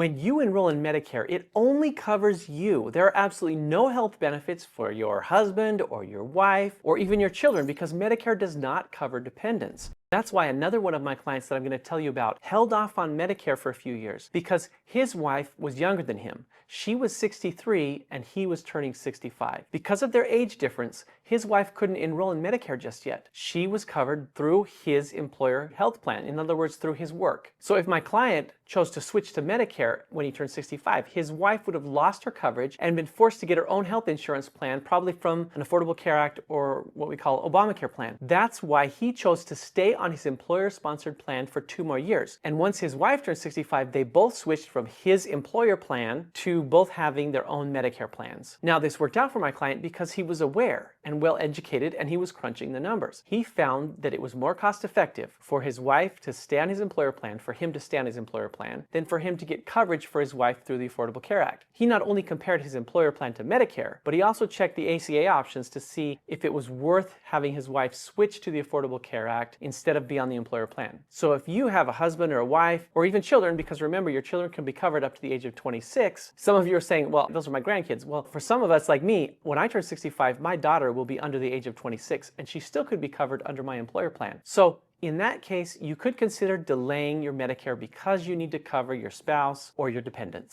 When you enroll in Medicare, it only covers you. There are absolutely no health benefits for your husband or your wife or even your children because Medicare does not cover dependents. That's why another one of my clients that I'm going to tell you about held off on Medicare for a few years because his wife was younger than him. She was 63 and he was turning 65. Because of their age difference, his wife couldn't enroll in Medicare just yet. She was covered through his employer health plan, in other words, through his work. So if my client chose to switch to Medicare when he turned 65, his wife would have lost her coverage and been forced to get her own health insurance plan, probably from an Affordable Care Act or what we call Obamacare plan. That's why he chose to stay on his employer-sponsored plan for 2 more years. And once his wife turned 65, they both switched from his employer plan to both having their own Medicare plans. Now, this worked out for my client because he was aware and well educated and he was crunching the numbers. He found that it was more cost effective for his wife to stay on his employer plan, for him to stay on his employer plan, than for him to get coverage for his wife through the Affordable Care Act. He not only compared his employer plan to Medicare, but he also checked the ACA options to see if it was worth having his wife switch to the Affordable Care Act instead of be on the employer plan. So if you have a husband or a wife, or even children, because remember your children can be covered up to the age of 26, some of you are saying, well, those are my grandkids. Well, for some of us like me, when I turn 65, my daughter will be under the age of 26 and she still could be covered under my employer plan. So in that case, you could consider delaying your Medicare because you need to cover your spouse or your dependents.